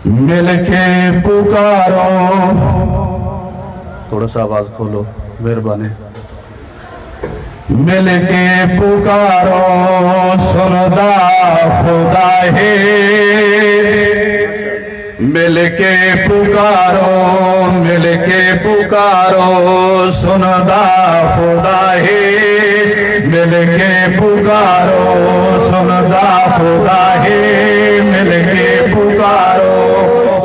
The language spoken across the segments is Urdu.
مل کے پکارو. تھوڑا سا آواز کھولو مہربانی. مل کے پکارو سندا خدا ہے. مل کے پکارو مل کے پکارو سندا خدا ہے. مل کے پکارو سندا خدا ہے. مل کے پکارو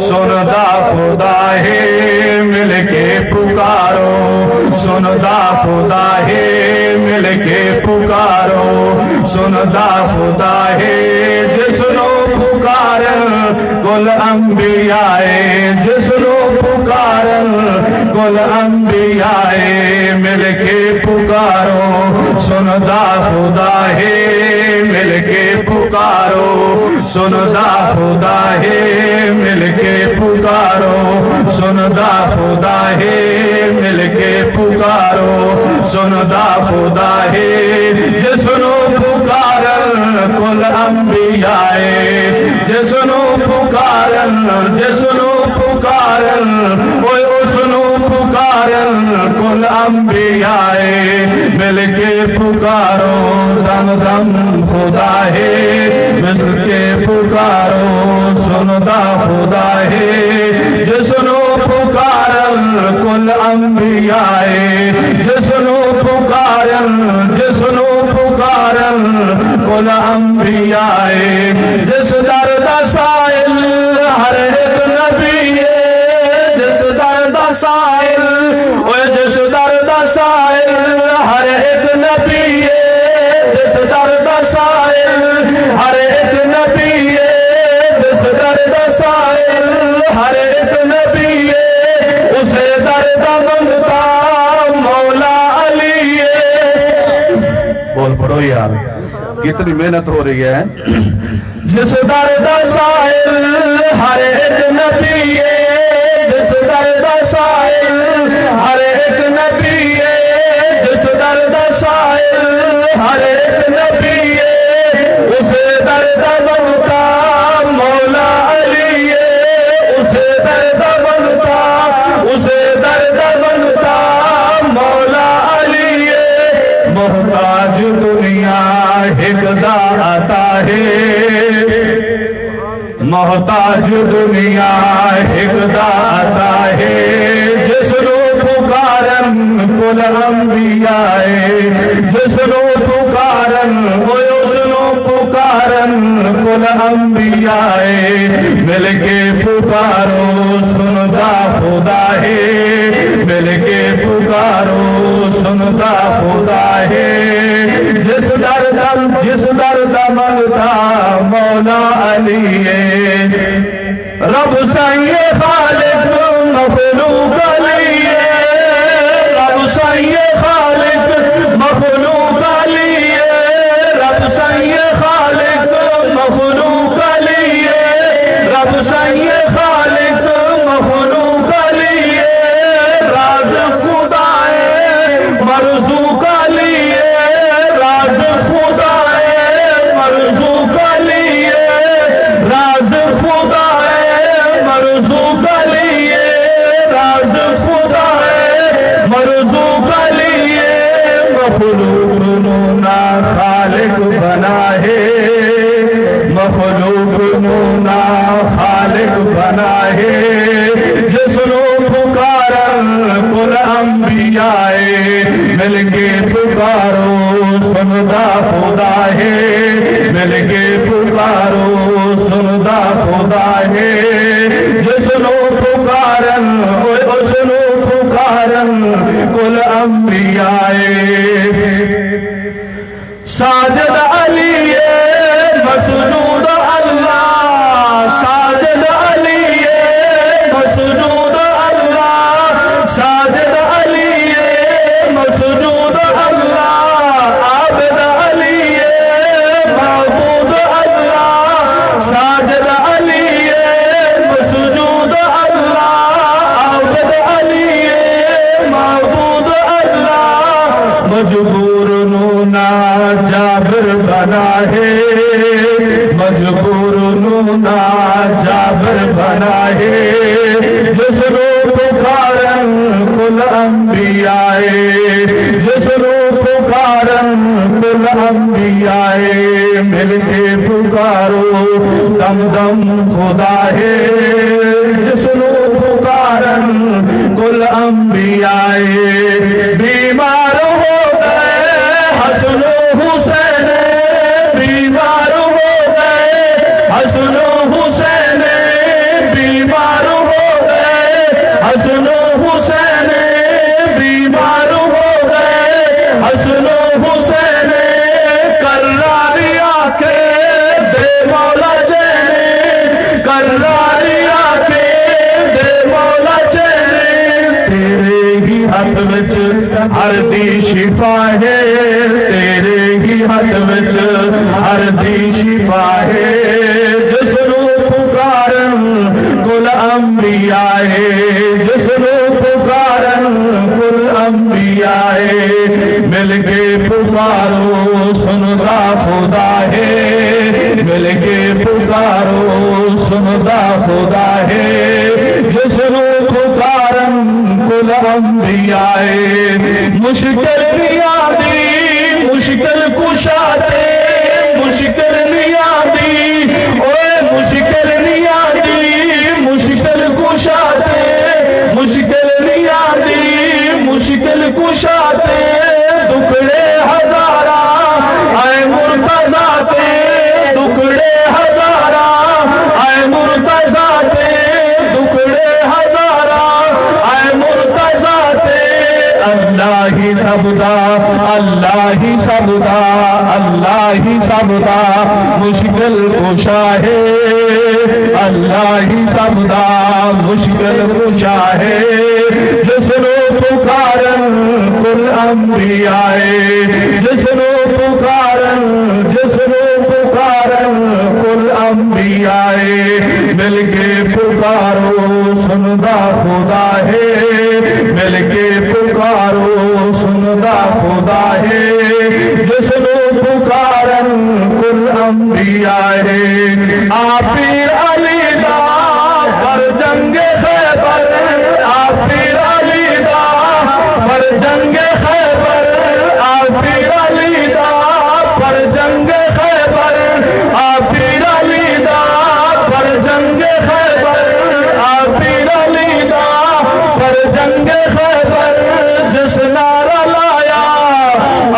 سندا خدا ہے. مل کے پکارو سندا خدا ہے. مل کے پکارو سندا خدا ہے. جس نو پکارن کل انبیاء. جس نو پکارن کل انبیاء. مل کے پکارو سندا خدا ہے. مل کے پکارو سندا خدا ہے. مل کے پکارو سندا خدا ہے. مل کے پکارو سندا خدا ہے. جس نو پکارن کل انبیاء. جس نو پکارن جس نو پکارن اس نو پکارن کل انبیاء. مل کے پکارو دم دم خدا ہے. مل کے پکارو سندا خدا ہے. جس نو پکارن کل انبیاء. جس نو پکارن جس نو پکارن کل انبیاء. جس درد سائل ہر ایک نبی ہے. جس درد سائل جس درد سائل ہر ایک نبی ہے. جس درد سائل ہر ایک نبی ہے. جس درد سائل ہر ایک نبی ہے. اسے درد منگتا مولا علی ہے. بول پڑھو یار کتنی محنت ہو رہی ہے. جس درد سائل ہر ایک نبی ہے. جس درد سائل ہر ایک نبی ہے. جس درد سائل ہر ایک نبی ہے. اسے درد منگتا مولا علی ہے. اسے درد منگتا اسے درد منگتا مولا علی ہے. محتاج دنیا ایک داتا ہے. محتاج دنیا ایک داتا ہے. جس نو پکارن کل انبیاء. جس نو پکارن اس نو پکارن کل انبیاء. مل کے پکارو سندا خدا ہے. مل کے پکارو سندا خدا ہے. جس درد منگتا مولا علی ہے. رب سائے خالق مخلوق علی ہے. رب سائے خالق مخلوق علی ہے. رب سائے خالق مخلوق علی ہے. رب سائے خالق مخلوق علی ہے. راز خدا ہے مرزوق علی ہے. راز خدا ہے مرزوق علی ہے. راز خدا ہے مرزوق علی ہے. راز خدا ہے مرزوق علی ہے. مخلوق نو نا خالق بنا ہے. مخلوق نو نا خالق بنا ہے. جس نو پکارن کل انبیاء. مل کے پکارو سندا خدا ہے. مل کے پکارو سندا خدا ہے. جس نو پکارن اس نو پکارن کل انبیاء. ساجد علی مسجود اللہ. ساجد علی مسجود اللہ. ساجد علی مسجود اللہ. عابد علی معبود اللہ. ساجد علی مسجود اللہ. عابد علی معبود اللہ. مجبور نو نا جابر در بنائے جس رو پکارن کل انبیاء جس رو پکارن کل انبیاء مل کے پکارو دم دم خدا ہے جس رو پکارن کل انبیاء بیمار ہو گئے حسن و حسین بیمار ہو گئے حسن و حسین بیمار ہو گئے حسن و حسین بیمار ہو گئے حسن و حسین کراری آکے دے مولا چین کراری آکے دے مولا چین تیرے ہی ہاتھ وچ ہر دی شفا ہے تیرے ہی ہاتھ وچ ہر دی شفا ہے جس رو پکارن کل انبیاء جس رو پکارن کل انبیاء مل کے پکارو سندا خدا ہے مل کے پکارو سندا خدا ہے جس رو پکارن کل انبیاء مشکل میادی مشکل کشاتے مشکل میادی اوے مشکل میادی مشکل کشاتے مشکل میادی مشکل کشاتے دکڑے ہزارہ اے مرتضیٰ تے دکڑے ہزارہ اے مرتضیٰ تے دکڑے ہزارہ اے مرتضیٰ تے اللہ ہی سبدا اللہ ہی سبدا اللہ ہی سبدا مشکل کشا ہے اللہ ہی سبدا مشکل کشا ہے جس رو پکارن کل انبیاء جس رو پکارن جس رو پکارن کل انبیاء مل کے پکارو سندا خدا ہے مل کے پکارو سندا خدا ہے جس رو پکارن کل انبیاء آپ پیر علی دا پر جنگ خیبر آپ پیر علی دا پر جنگ خیبر آپ پیر علی دا پر جنگ خیبر آپ پیر علی دا پر جنگ خیبر آپ پیر علی دا پر جنگ خیبر جس نعرہ لایا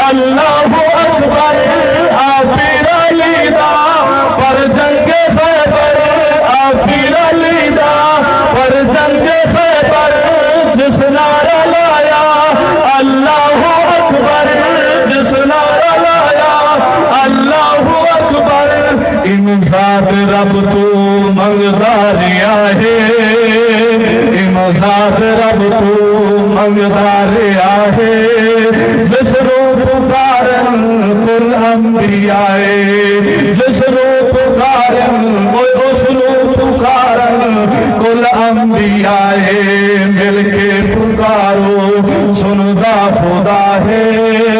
اللہ اکبر آپ پیر علی دا پر جنگ خیبر آپ پیر علی دا پر جنگ خیبر جس نعرہ لایا اللہ اکبر جس نعرہ لایا اللہ اکبر امداد رب تو منگداریا ہے امداد رب تو منگداریا ہے جس رو پکارن کل انبیاء جس رو پکارن اس رو پکارن کل انبیاء مل کے پکارو سندا خدا ہے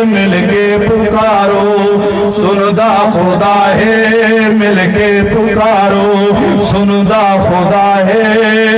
مل کے پکارو سندا خدا ہے مل کے پکارو سندا خدا ہے